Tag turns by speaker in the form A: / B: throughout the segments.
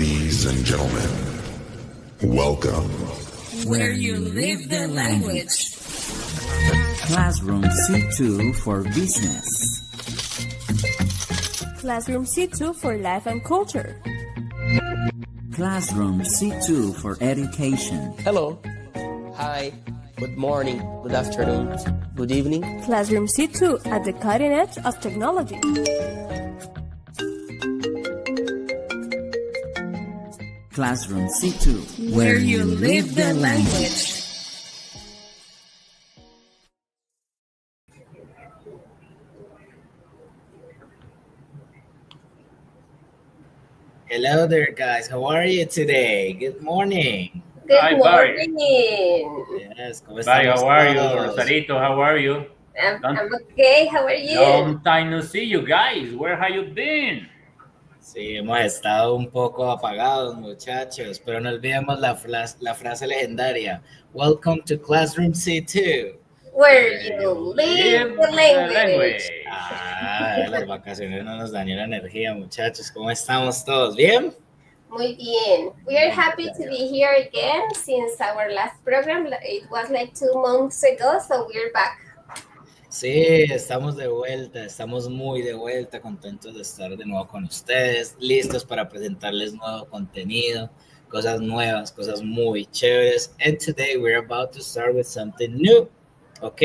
A: Ladies and gentlemen, welcome.
B: Where you live the language.
C: Classroom C2 for business.
D: Classroom C2 for life and culture.
C: Classroom C2 for education.
E: Hello. Hi. Good morning. Good afternoon. Good evening.
D: Classroom C2 at the cutting edge of technology.
C: Classroom C2,
B: where you live the language.
F: Hello there, guys. How are you today? Good morning.
G: Good morning.
F: Yes, ¿cómo
H: Barry,
F: estamos
H: how are you?
F: todos?
H: Rosarito, how are you?
G: I'm okay. How are you?
H: Long time no see you guys. Where have you been?
F: Sí, hemos estado un poco apagados, muchachos, pero no olvidemos la frase legendaria. Welcome to Classroom C2.
G: Where you live the language.
F: Las vacaciones no nos dañó la energía, muchachos. ¿Cómo estamos todos? ¿Bien?
G: Muy bien. We are happy to be here again since our last program. It was like 2 months ago, so we're back.
F: Sí, estamos de vuelta, estamos muy de vuelta, contentos de estar de nuevo con ustedes, listos para presentarles nuevo contenido, cosas nuevas, cosas muy chéveres. And today we're about to start with something new, ¿ok?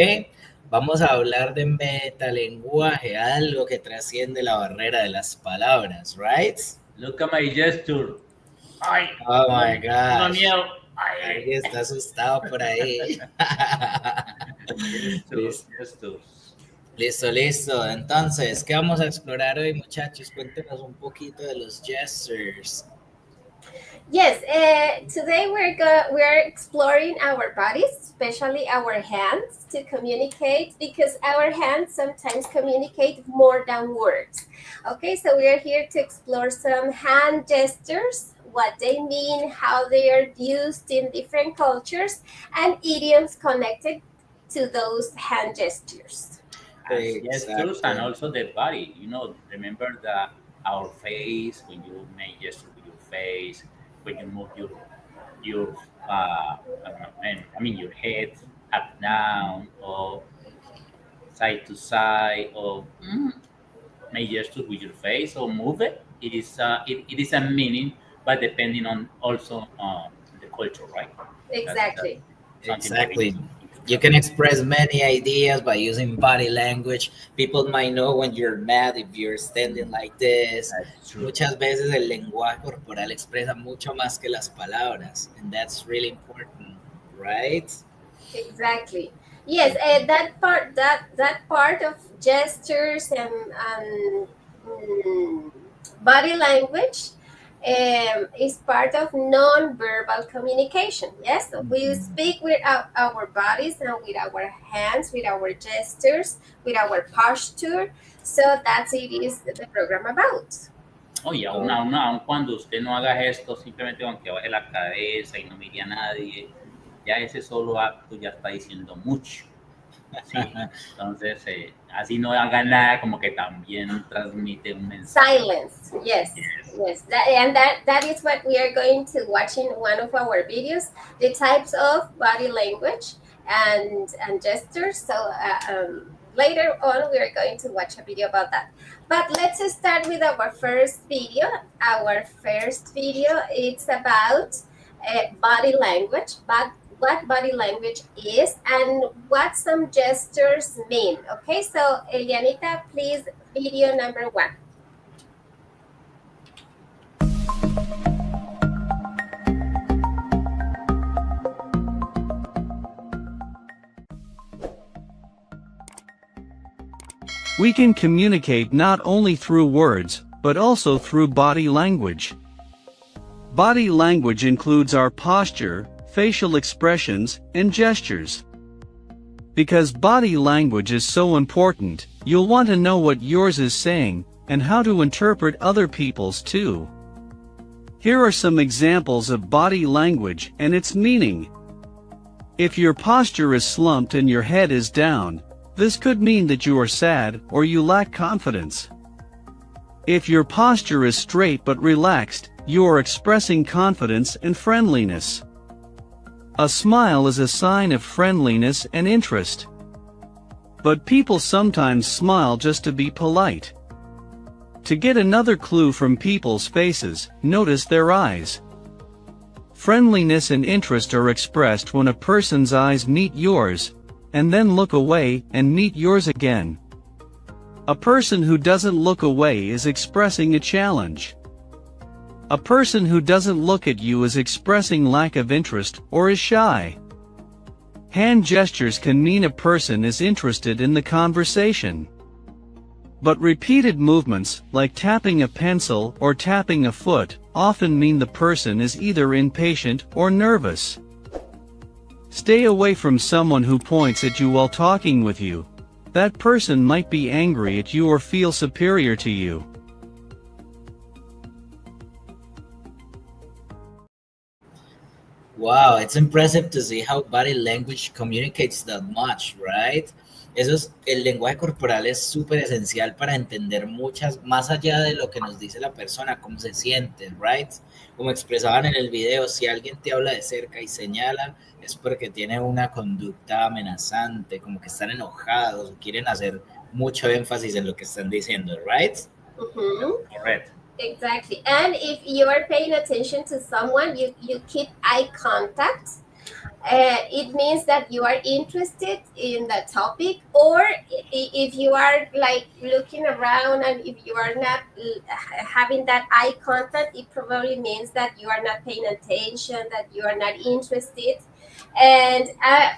F: Vamos a hablar de metalenguaje, algo que trasciende la barrera de las palabras, right?
H: Look at my gesture. Ay,
F: oh my gosh.
H: No miedo.
F: Alguien está asustado por ahí. Listo. Entonces, ¿qué vamos a explorar hoy, muchachos? Cuéntenos un poquito de los gestures.
G: Yes, today we're exploring our bodies, especially our hands, to communicate, because our hands sometimes communicate more than words. Okay, so we are here to explore some hand gestures, what they mean, how they are used in different cultures, and idioms connected to those hand gestures.
H: Gestures and also the body. You know, remember that our face, when you make gesture with your face, when you move your your head up down or side to side, or make gesture with your face or move it. It is a meaning, but depending on also the culture, right?
G: Exactly.
F: Exactly. You can express many ideas by using body language. People might know when you're mad if you're standing like this. Muchas veces el lenguaje corporal expresa mucho más que las palabras, and that's really important, right?
G: Exactly. Yes, that part of gestures and body language is part of non-verbal communication. Yes, so we speak with our bodies and with our hands, with our gestures, with our posture. So that's it is the program about.
H: Oye, aun cuando usted no haga gestos, simplemente aunque baje la cabeza y no mire a nadie, ya ese solo acto ya está diciendo mucho. Sí, entonces, así no haga nada, como que también transmite un mensaje.
G: Silence, yes. That is what we are going to watch in one of our videos, the types of body language and gestures. So later on, we are going to watch a video about that. But let's start with our first video. Our first video, it's about body language, but what body language is and what some gestures mean. Okay, so Elianita, please, video number 1.
I: We can communicate not only through words, but also through body language. Body language includes our posture, facial expressions, and gestures. Because body language is so important, you'll want to know what yours is saying, and how to interpret other people's too. Here are some examples of body language and its meaning. If your posture is slumped and your head is down, this could mean that you are sad or you lack confidence. If your posture is straight but relaxed, you are expressing confidence and friendliness. A smile is a sign of friendliness and interest. But people sometimes smile just to be polite. To get another clue from people's faces, notice their eyes. Friendliness and interest are expressed when a person's eyes meet yours, and then look away and meet yours again. A person who doesn't look away is expressing a challenge. A person who doesn't look at you is expressing lack of interest or is shy. Hand gestures can mean a person is interested in the conversation. But repeated movements, like tapping a pencil or tapping a foot, often mean the person is either impatient or nervous. Stay away from someone who points at you while talking with you. That person might be angry at you or feel superior to you.
F: Wow, it's impressive to see how body language communicates that much, right? El lenguaje corporal es súper esencial para entender muchas, más allá de lo que nos dice la persona, cómo se siente, right? Como expresaban en el video, si alguien te habla de cerca y señala, es porque tiene una conducta amenazante, como que están enojados o quieren hacer mucho énfasis en lo que están diciendo, right?
H: Correcto.
G: Exactly. And if you are paying attention to someone, you keep eye contact. It means that you are interested in the topic, or if you are like looking around and if you are not having that eye contact, it probably means that you are not paying attention, that you are not interested. And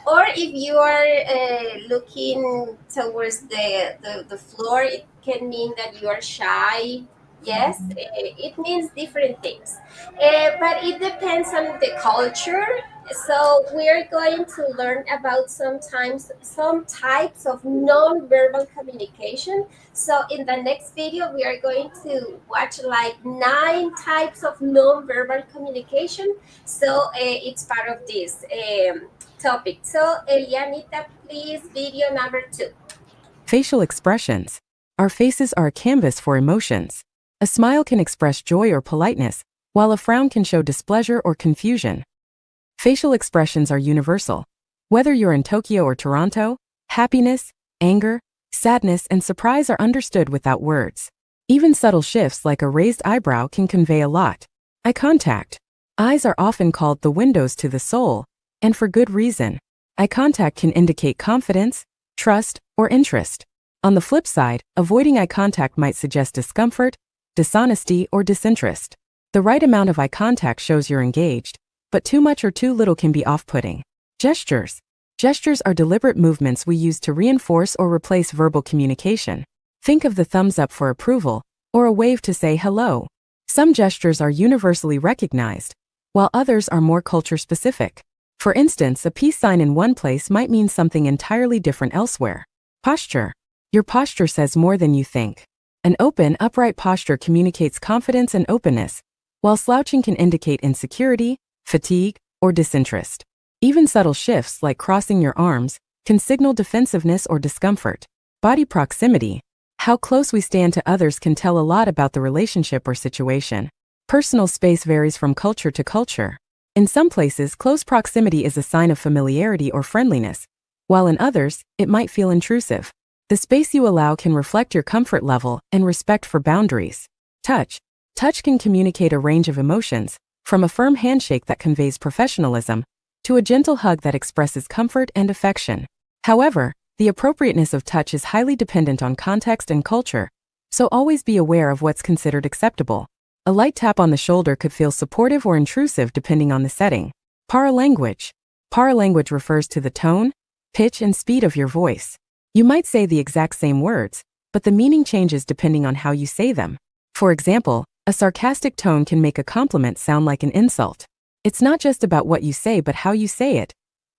G: or if you are looking towards the floor, it can mean that you are shy. Yes, it means different things, but it depends on the culture. So we're going to learn about some types of non-verbal communication. So in the next video, we are going to watch like 9 types of non-verbal communication. So it's part of this topic. So Elianita, please, video number 2.
J: Facial expressions. Our faces are a canvas for emotions. A smile can express joy or politeness, while a frown can show displeasure or confusion. Facial expressions are universal. Whether you're in Tokyo or Toronto, happiness, anger, sadness, and surprise are understood without words. Even subtle shifts like a raised eyebrow can convey a lot. Eye contact. Eyes are often called the windows to the soul, and for good reason. Eye contact can indicate confidence, trust, or interest. On the flip side, avoiding eye contact might suggest discomfort, dishonesty, or disinterest. The right amount of eye contact shows you're engaged, but too much or too little can be off-putting. Gestures. Gestures are deliberate movements we use to reinforce or replace verbal communication. Think of the thumbs up for approval, or a wave to say hello. Some gestures are universally recognized, while others are more culture-specific. For instance, a peace sign in one place might mean something entirely different elsewhere. Posture. Your posture says more than you think. An open, upright posture communicates confidence and openness, while slouching can indicate insecurity, fatigue, or disinterest. Even subtle shifts like crossing your arms can signal defensiveness or discomfort. Body proximity. How close we stand to others can tell a lot about the relationship or situation. Personal space varies from culture to culture. In some places, close proximity is a sign of familiarity or friendliness, while in others, it might feel intrusive. The space you allow can reflect your comfort level and respect for boundaries. Touch. Touch can communicate a range of emotions, from a firm handshake that conveys professionalism, to a gentle hug that expresses comfort and affection. However, the appropriateness of touch is highly dependent on context and culture, so always be aware of what's considered acceptable. A light tap on the shoulder could feel supportive or intrusive depending on the setting. Paralanguage. Paralanguage refers to the tone, pitch, and speed of your voice. You might say the exact same words, but the meaning changes depending on how you say them. For example, a sarcastic tone can make a compliment sound like an insult. It's not just about what you say but how you say it,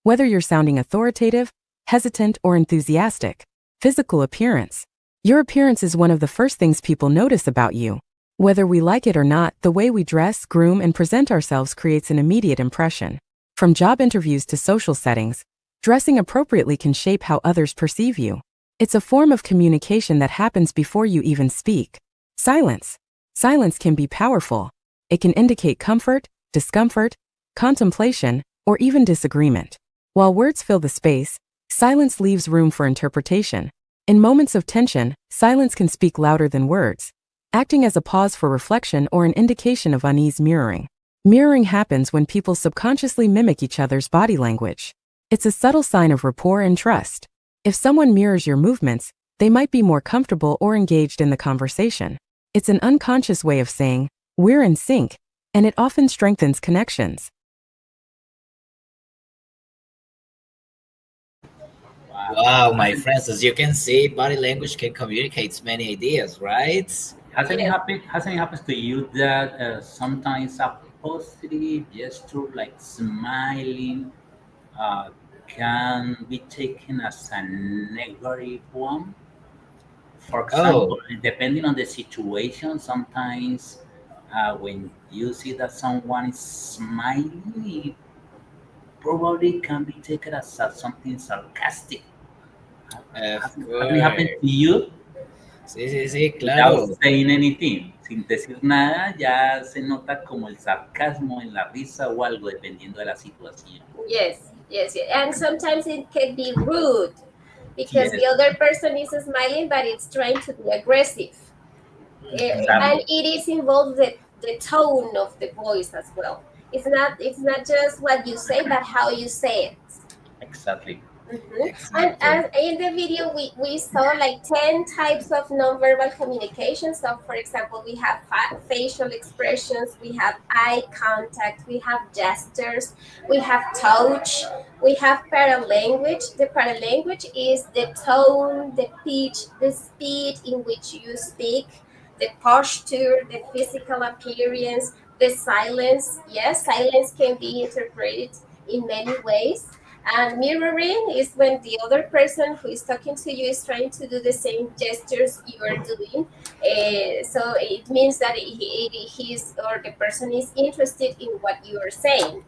J: whether you're sounding authoritative, hesitant, or enthusiastic. Physical appearance. Your appearance is one of the first things people notice about you. Whether we like it or not, the way we dress, groom, and present ourselves creates an immediate impression. From job interviews to social settings, dressing appropriately can shape how others perceive you. It's a form of communication that happens before you even speak. Silence. Silence can be powerful. It can indicate comfort, discomfort, contemplation, or even disagreement. While words fill the space, silence leaves room for interpretation. In moments of tension, silence can speak louder than words, acting as a pause for reflection or an indication of unease. Mirroring. Mirroring happens when people subconsciously mimic each other's body language. It's a subtle sign of rapport and trust. If someone mirrors your movements, they might be more comfortable or engaged in the conversation. It's an unconscious way of saying, "We're in sync," and it often strengthens connections.
F: Wow, my friends, as you can see, body language can communicate many ideas, right?
H: Hasn't it happened to you that sometimes a positive gesture like smiling can be taken as a negative one? For example, depending on the situation, sometimes when you see that someone is smiling, it probably can be taken as something sarcastic. Hasn't it happened to you?
F: Sí, claro.
H: Without saying anything, sin decir nada, ya se nota como el sarcasmo en la risa o algo, dependiendo de la situación.
G: Yes. And sometimes it can be rude because the other person is smiling, but it's trying to be aggressive. And it is involved the tone of the voice as well. It's not just what you say, but how you say it.
H: Exactly.
G: And in the video, we saw like 10 types of nonverbal communication. So, for example, we have facial expressions, we have eye contact, we have gestures, we have touch, we have paralanguage. The paralanguage is the tone, the pitch, the speed in which you speak, the posture, the physical appearance, the silence. Yes, silence can be interpreted in many ways. And mirroring is when the other person who is talking to you is trying to do the same gestures you are doing. So it means that he's or the person is interested in what you are saying.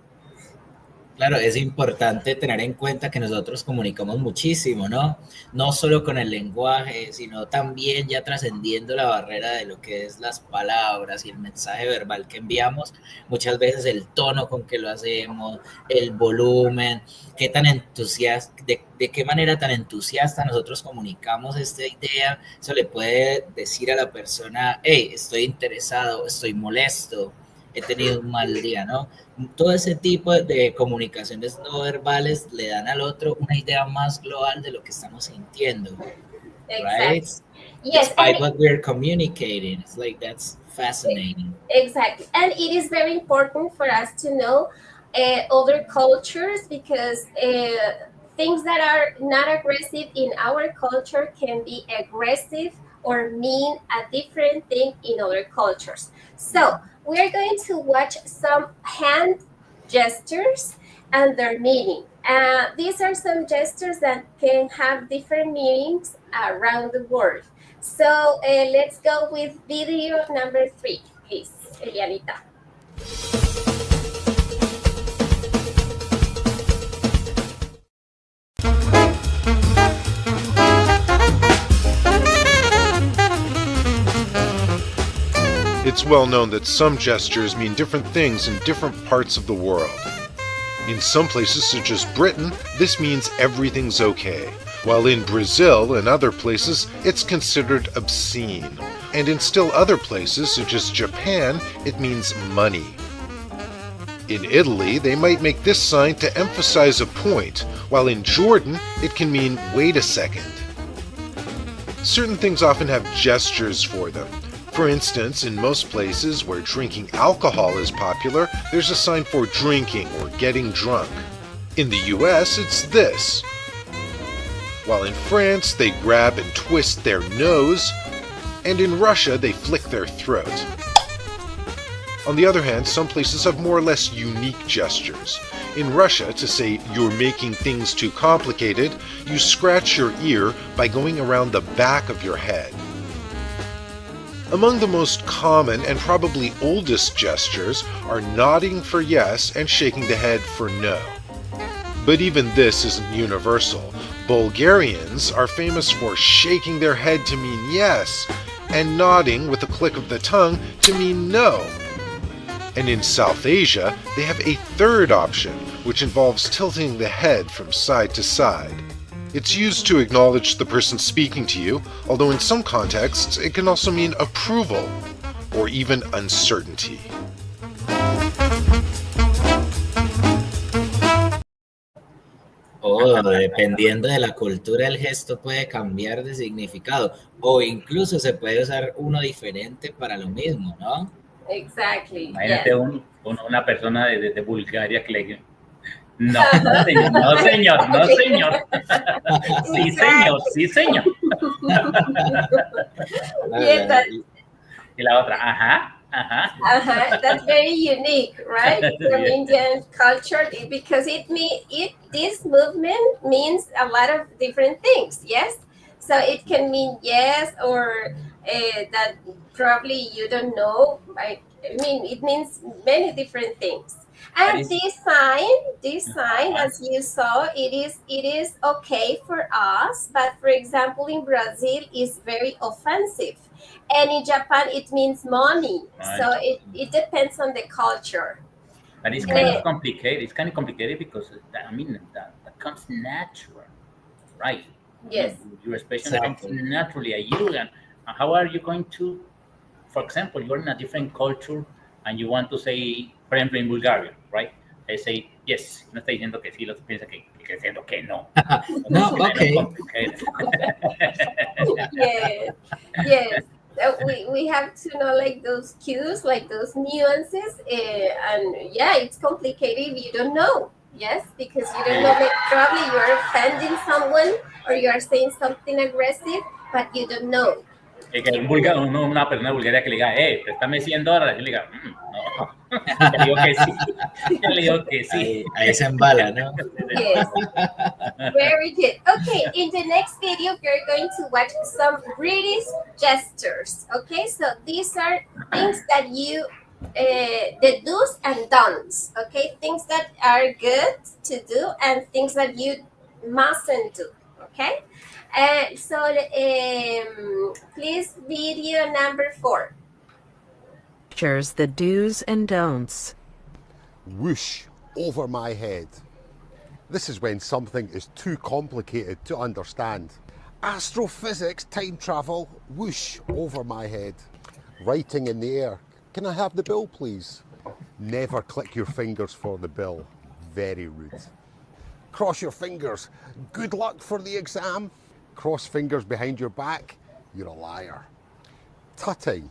F: Claro, es importante tener en cuenta que nosotros comunicamos muchísimo, ¿no? No solo con el lenguaje, sino también ya trascendiendo la barrera de lo que es las palabras y el mensaje verbal que enviamos. Muchas veces el tono con que lo hacemos, el volumen, qué tan entusiasta, de qué manera tan entusiasta nosotros comunicamos esta idea. Eso le puede decir a la persona, hey, estoy interesado, estoy molesto, he tenido un mal día, ¿no? Todo ese tipo de comunicaciones no verbales le dan al otro una idea más global de lo que estamos sintiendo, right?
G: Yes,
F: despite what we're communicating. It's like, that's fascinating.
G: Exactly. And it is very important for us to know other cultures because things that are not aggressive in our culture can be aggressive or mean a different thing in other cultures. So we are going to watch some hand gestures and their meaning. These are some gestures that can have different meanings around the world. So let's go with video number 3, please, Elianita.
K: It's well known that some gestures mean different things in different parts of the world. In some places, such as Britain, this means everything's okay, while in Brazil and other places, it's considered obscene. And in still other places, such as Japan, it means money. In Italy, they might make this sign to emphasize a point, while in Jordan, it can mean wait a second. Certain things often have gestures for them. For instance, in most places where drinking alcohol is popular, there's a sign for drinking or getting drunk. In the US, it's this. While in France, they grab and twist their nose, and in Russia, they flick their throat. On the other hand, some places have more or less unique gestures. In Russia, to say you're making things too complicated, you scratch your ear by going around the back of your head. Among the most common and probably oldest gestures are nodding for yes and shaking the head for no. But even this isn't universal. Bulgarians are famous for shaking their head to mean yes, and nodding with a click of the tongue to mean no. And in South Asia, they have a third option, which involves tilting the head from side to side. It's used to acknowledge the person speaking to you, although in some contexts it can also mean approval or even uncertainty.
F: Dependiendo de la cultura, el gesto puede cambiar de significado o incluso se puede usar uno diferente para lo mismo, ¿no?
G: Exactly.
H: Imagínate una persona de Bulgaria que le... No, señor, no, señor, no, señor. Sí, señor, sí, señor. Y la otra, ajá.
G: That's very unique, right? From Indian culture, because this movement means a lot of different things. Yes, so it can mean yes, or that probably you don't know. Right? I mean, it means many different things. And this sign, as you saw, it is okay for us, but for example, in Brazil, is very offensive. And in Japan, it means money. Right. So it depends on the culture.
H: But it's kind of complicated. It's kind of complicated because, I mean, that comes natural, right?
G: Yes.
H: Your expression comes naturally at you. And how are you going to, for example, you're in a different culture and you want to say, por ejemplo, in Bulgaria, right? They say, yes. No está diciendo que sí, lo piensa que diciendo que no.
F: No, okay.
G: Yes. We have to know like those cues, like those nuances, and yeah, it's complicated if you don't know. Yes, because you don't know, like probably you're offending someone or you are saying something aggressive, but you don't know.
H: Que una persona de Bulgaria que le diga, préstame $100, y le diga, no. Le digo que sí.
F: Ahí se embala, ¿no?
G: Yes. Very good. Okay, in the next video, we're going to watch some British gestures. Okay, so these are things that you, the do's and don'ts. Okay, things that are good to do and things that you mustn't do. Okay, so please, video number 4.
L: Pictures the do's and don'ts.
M: Whoosh, over my head. This is when something is too complicated to understand. Astrophysics, time travel, whoosh, over my head. Writing in the air. Can I have the bill, please? Never click your fingers for the bill. Very rude. Cross your fingers. Good luck for the exam. Cross fingers behind your back. You're a liar. Tutting.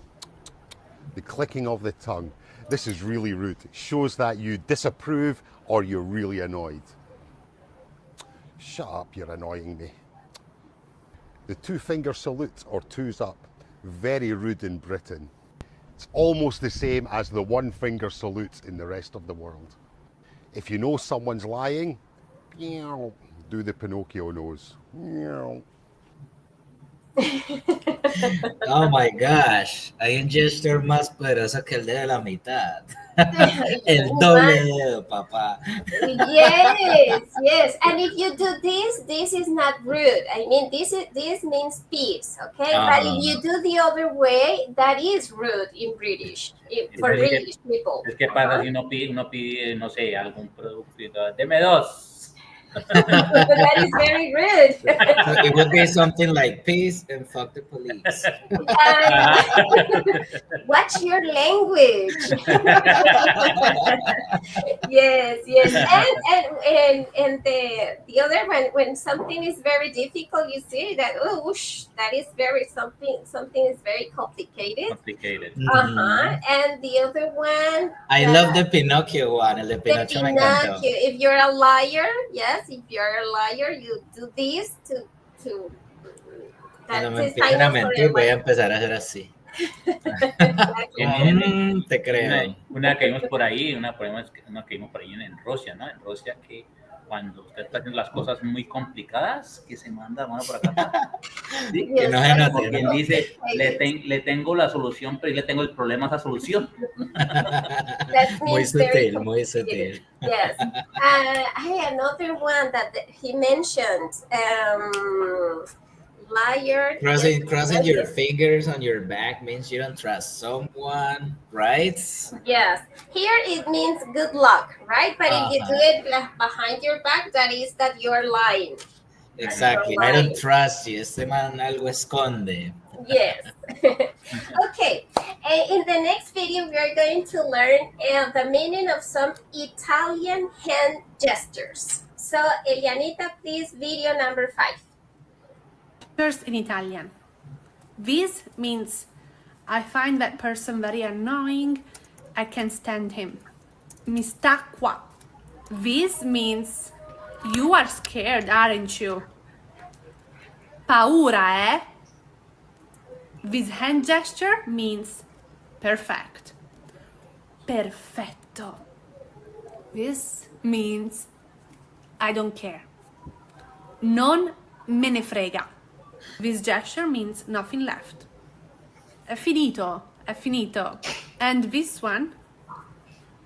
M: The clicking of the tongue. This is really rude. It shows that you disapprove or you're really annoyed. Shut up, you're annoying me. The 2-finger salute or 2's up. Very rude in Britain. It's almost the same as the 1-finger salute in the rest of the world. If you know someone's lying, do the Pinocchio nose.
F: Oh my gosh, hay un gesture más poderoso que el dedo de la mitad. El doble dedo, papá.
G: Yes. And if you do this is not rude. I mean, this means peace, okay? But if you do the other way, that is rude in British, for British people.
H: Es que pasa si uno pide, no sé, algún producto, deme 2.
G: That is very rude.
F: So it would be something like peace and fuck the police.
G: Watch your language. Yes. And the other one, when something is very difficult, you see that that is very something is very complicated. And the other one,
F: I love the Pinocchio one. El de Pinocchio me encantó.
G: If you're a liar, yes. If you're a liar, you do this to
F: cuando me empiecen a mentir, voy a empezar a hacer así. Te creo.
H: Una que vimos por ahí, una que vimos por ahí en Rusia, ¿no? En Rusia, que cuando usted está haciendo las cosas muy complicadas, que se manda la mano por acá. ¿Sí?
F: Que no se note.
H: Quien dice, le tengo la solución, pero le tengo el problema a esa solución.
F: Muy sutil, muy sutil.
G: Yes. I had another one that he mentioned. liar.
F: Crossing your fingers on your back means you don't trust someone, right?
G: Yes. Here it means good luck, right? But if you do it behind your back, that is that you're lying.
F: Exactly. I don't trust you. Este man algo esconde.
G: Yes. Okay. In the next video, we are going to learn the meaning of some Italian hand gestures. So, Elianita, please, video number 5.
N: First in Italian. This means I find that person very annoying. I can't stand him. Mi sta qua. This means you are scared, aren't you? Paura, eh? This hand gesture means perfect. Perfetto. This means I don't care. Non me ne frega. This gesture means nothing left. È finito, è finito. And this one,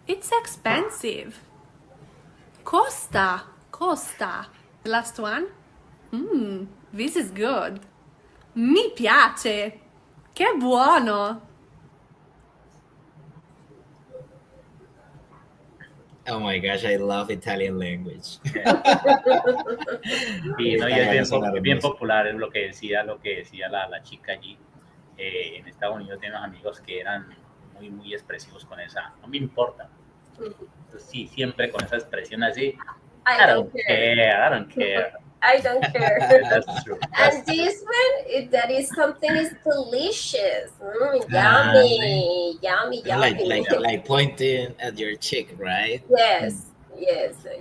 N: it's expensive. Costa, costa. The last one, this is good. Mi piace. Che buono.
F: Oh my gosh, I love Italian language.
H: Sí, no, y es bien popular, es lo que decía la chica allí. En Estados Unidos tiene unos amigos que eran muy expresivos con esa, no me importa. Entonces, sí, siempre con esa expresión así. I don't care.
G: I don't care.
H: That's true.
G: And this one, that is something is delicious. Yummy, yummy, yummy.
F: Like pointing at your cheek, right?
G: Yes,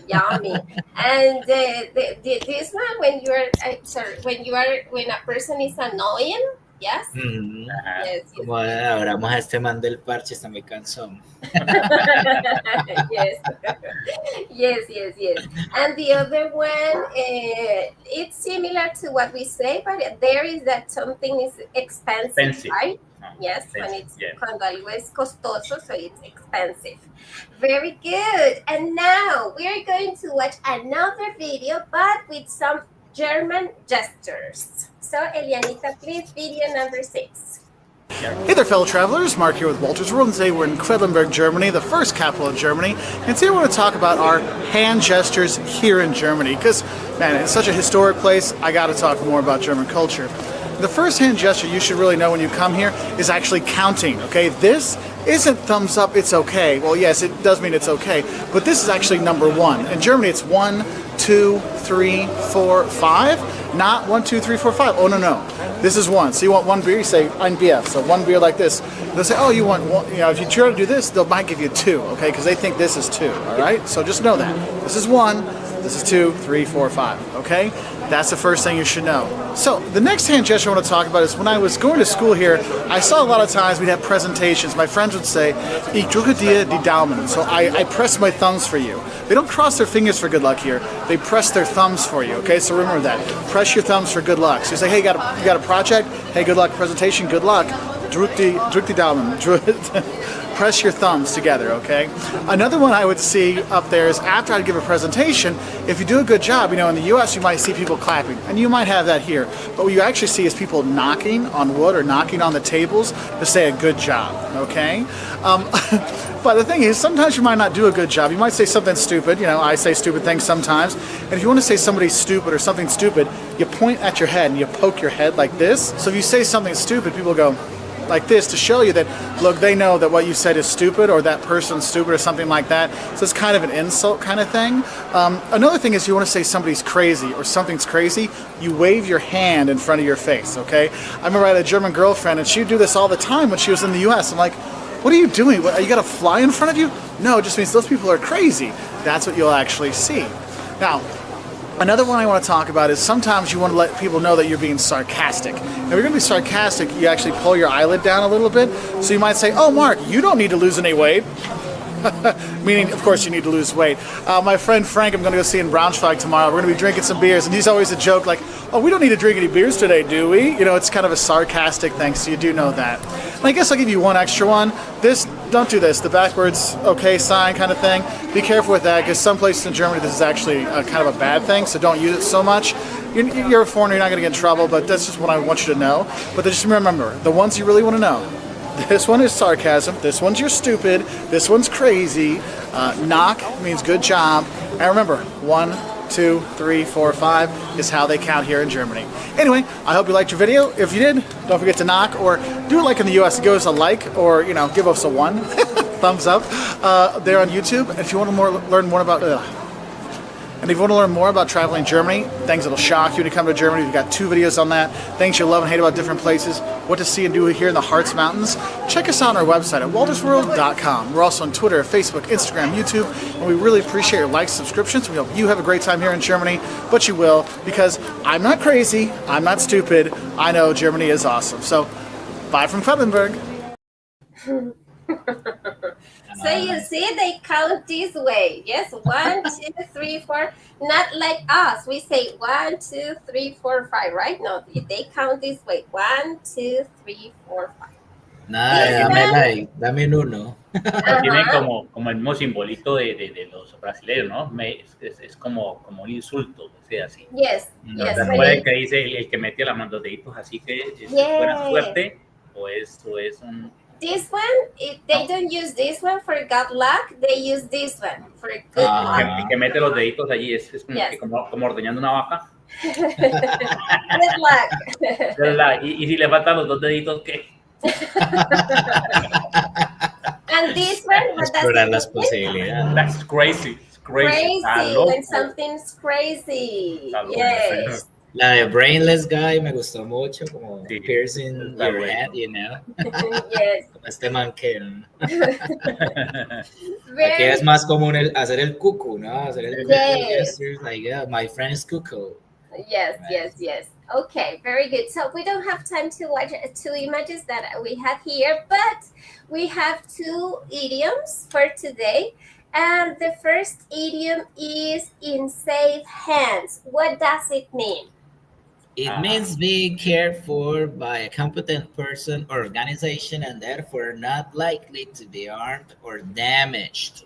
G: yummy. And this one, when a person is annoying, yes. Yes.
F: Como ahora vamos a este man del parche, está muy cansón.
G: Yes. And the other one, it's similar to what we say, but there is that something is expensive. Right? Yes, cuando algo es costoso, so it's expensive. Very good. And now we are going to watch another video, but with some German gestures. So, Elianita, please, video number 6.
O: Hey there, fellow travelers. Mark here with Walter's World, and today we're in Quedlinburg, Germany, the first capital of Germany. And today I want to talk about our hand gestures here in Germany, because, man, it's such a historic place. I got to talk more about German culture. The first hand gesture you should really know when you come here is actually counting, okay? This isn't thumbs up, it's okay. Well, yes, it does mean it's okay, but this is actually number 1. In Germany, it's 1, 2, 3, 4, 5. Not 1, 2, 3, 4, 5. Oh, no. This is 1. So you want 1 beer, you say ein Bier. So 1 beer like this. They'll say, oh, you want 1. You know, if you try to do this, they might give you 2, okay? Because they think this is 2, all right? So just know that. This is 1. This is 2, 3, 4, 5, okay? That's the first thing you should know. So the next hand gesture I want to talk about is when I was going to school here, I saw a lot of times we'd have presentations. My friends would say, ich drücke dir die Daumen. So I press my thumbs for you. They don't cross their fingers for good luck here. They press their thumbs for you, okay? So remember that. Press your thumbs for good luck. So you say, hey, you got a project? Hey, good luck, presentation, good luck. Drück die Daumen. Press your thumbs together, okay? Another one I would see up there is after I'd give a presentation, if you do a good job, you know, in the US you might see people clapping, and you might have that here. But what you actually see is people knocking on wood or knocking on the tables to say a good job, okay? But the thing is, sometimes you might not do a good job. You might say something stupid. You know, I say stupid things sometimes. And if you want to say somebody's stupid or something stupid, you point at your head and you poke your head like this. So if you say something stupid, people go like this to show you that, look, they know that what you said is stupid or that person's stupid or something like that. So it's kind of an insult kind of thing. Another thing is you want to say somebody's crazy or something's crazy, you wave your hand in front of your face, okay? I remember I had a German girlfriend and she would do this all the time when she was in the US. I'm like, what are you doing? You got a fly in front of you? No, it just means those people are crazy. That's what you'll actually see. Now, another one I want to talk about is sometimes you want to let people know that you're being sarcastic. Now, if you're going to be sarcastic, you actually pull your eyelid down a little bit. So you might say, oh, Mark, you don't need to lose any weight. Meaning, of course, you need to lose weight. My friend Frank, I'm going to go see in Braunschweig tomorrow. We're going to be drinking some beers, and he's always a joke like, oh, we don't need to drink any beers today, do we? You know, it's kind of a sarcastic thing, so you do know that. And I guess I'll give you one extra one. This don't do this. The backwards okay sign kind of thing. Be careful with that because some places in Germany this is actually kind of a bad thing, so don't use it so much. You're a foreigner, you're not going to get in trouble, but that's just what I want you to know. But just remember, the ones you really want to know. This one is sarcasm, this one's you're stupid, this one's crazy. Knock means good job. And remember, 1, 2, 3, 4, 5 is how they count here in Germany. Anyway, I hope you liked your video. If you did, don't forget to knock or do it like in the US, give us a like or give us a 1 thumbs up there on YouTube. And if you want to learn more about traveling in Germany, things that'll shock you when you come to Germany, we've got 2 videos on that. Things you love and hate about different places, what to see and do here in the Harz Mountains. Check us out on our website at waltersworld.com. We're also on Twitter, Facebook, Instagram, YouTube, and we really appreciate your likes, subscriptions. We hope you have a great time here in Germany, but you will, because I'm not crazy, I'm not stupid, I know Germany is awesome. So, bye from Quedlinburg.
G: So you see, they count this way. Yes, 1, 2, 3, 4. Not like us. We say 1, 2, 3, 4, 5. Right? No, they count this way. 1, 2, 3, 4, 5.
F: Nada, dame like, dame un 1.
H: Tiene como el mismo simbolito de los brasileños, ¿no? Es como un insulto, o sea, así.
G: Yes, yes.
H: Puede que dice el que mete las manos deditos así que es buena suerte o es un...
G: This one, they don't use this one for good luck. They use this one for good luck.
H: El que mete los deditos allí es como, yes. como ordeñando una vaca.
G: Good luck.
H: Y si le faltan los 2 deditos, ¿qué?
G: And this one, what does
F: las posibilidades.
H: That's crazy. It's crazy.
G: When something's crazy. Yes.
F: La de Brainless Guy me gustó mucho, como piercing your head,
G: Yes.
F: Este man que... Aquí es más común hacer el cuckoo, ¿no? Hacer el cuckoo, like, yeah, my friend is cuckoo.
G: Yes, right. Yes. Okay, very good. So we don't have time to watch 2 images that we have here, but we have 2 idioms for today. And the first idiom is in safe hands. What does it mean?
F: It means being cared for by a competent person or organization and therefore not likely to be harmed or damaged,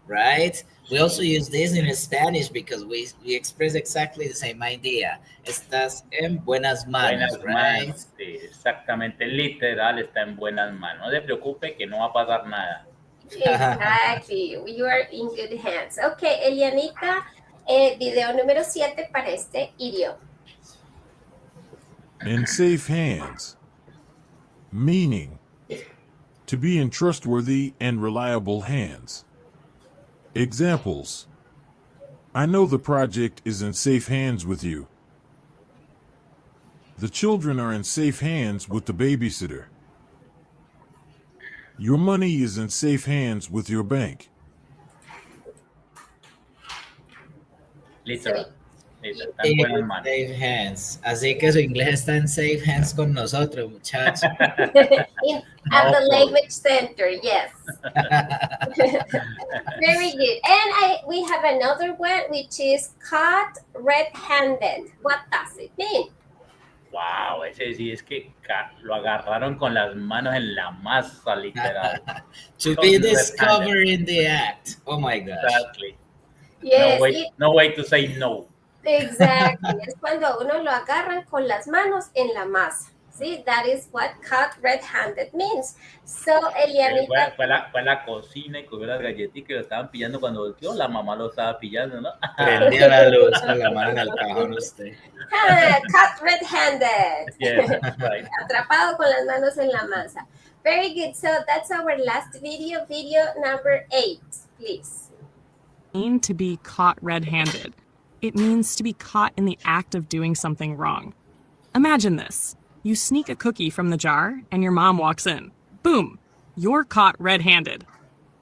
F: right? We also use this in Spanish because we express exactly the same idea. Estás en buenas manos, right?
H: Manos, sí, exactamente, literal, está en buenas manos. No se preocupe que no va a pasar nada.
G: Exactly, you are in good hands. Okay, Elianita, video número 7 para este idioma.
P: In safe hands, meaning to be in trustworthy and reliable hands. Examples: I know the project is in safe hands with you. The children are in safe hands with the babysitter. Your money is in safe hands with your bank.
H: Literal. Está en buenas manos.
F: Safe hands. Así que su inglés está en safe hands con nosotros, muchachos.
G: At the language center, yes. Very good. And we have another one, which is caught red-handed. What does it mean?
H: Wow, ese sí es que lo agarraron con las manos en la masa, literal.
F: To be discovered in the act. Oh my gosh.
H: Exactly.
G: Yes,
H: no way to say no.
G: Exactly. Es cuando uno lo agarran con las manos en la masa. See, that is what caught red-handed means. So, Elianita...
H: Fue a la cocina y cogió las galletitas que lo estaban pillando cuando volteó. La mamá lo estaba pillando, ¿no?
F: Prendió la luz con la mano en el cajón usted.
G: Caught red-handed.
H: Yes, right.
G: Atrapado con las manos en la masa. Very good. So, that's our last video. Video number 8, please.
Q: To be caught red-handed. It means to be caught in the act of doing something wrong. Imagine this. You sneak a cookie from the jar and your mom walks in. Boom! You're caught red-handed.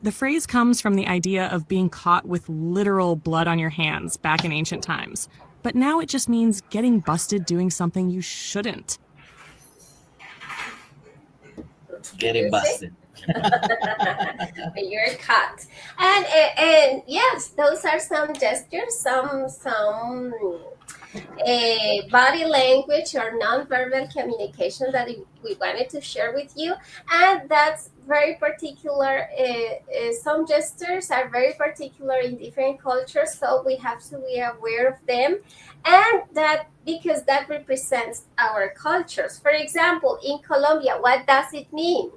Q: The phrase comes from the idea of being caught with literal blood on your hands back in ancient times. But now it just means getting busted doing something you shouldn't.
F: Getting busted.
G: You're caught. And yes, those are some gestures, some body language or nonverbal communication that we wanted to share with you. And that's very particular. Some gestures are very particular in different cultures, so we have to be aware of them. And that because that represents our cultures. For example, in Colombia, what does it mean?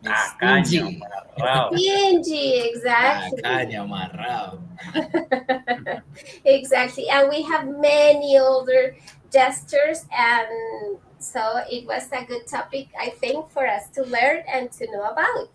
H: Tacaño, amarrado.
G: Stingy, exactly.
F: Tacaño, amarrado.
G: Exactly. And we have many other gestures, and so it was a good topic, I think, for us to learn and to know about.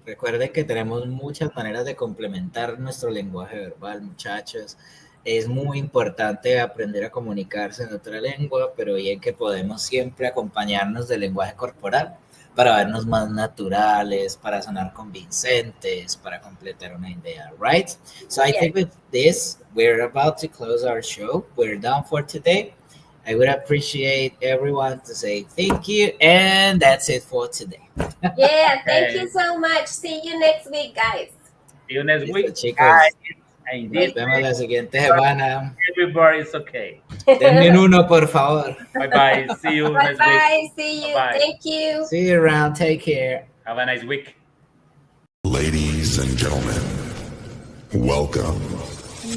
F: Recuerden que tenemos muchas maneras de complementar nuestro lenguaje verbal, muchachos. Es muy importante aprender a comunicarse en otra lengua, pero bien que podemos siempre acompañarnos del lenguaje corporal para vernos más naturales, para sonar convincentes, para completar una idea, right? So I think with this, we're about to close our show. We're done for today. I would appreciate everyone to say thank you, and that's it for today.
G: Yeah, thank you so much. See you next week, guys.
H: See you next week,
F: chicos.
H: Nos
F: vemos la siguiente semana.
H: Everybody's okay.
F: Denme uno, por favor.
H: Bye bye. See you next week.
G: Bye. See you.
H: Bye-bye.
G: Thank you.
F: See you around. Take care.
H: Have a nice week.
A: Ladies and gentlemen, welcome.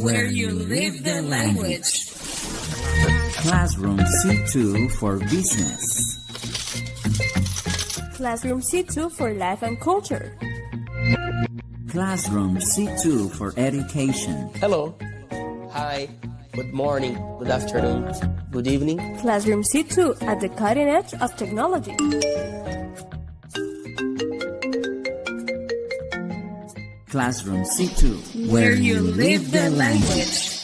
B: Where you live the language.
C: Classroom C2 for business.
D: Classroom C2 for life and culture.
C: Classroom C2 for education.
E: Hello. Hi. Good morning. Good afternoon. Good evening.
D: Classroom C2 at the cutting edge of technology.
C: Classroom C2
B: Where you live the language.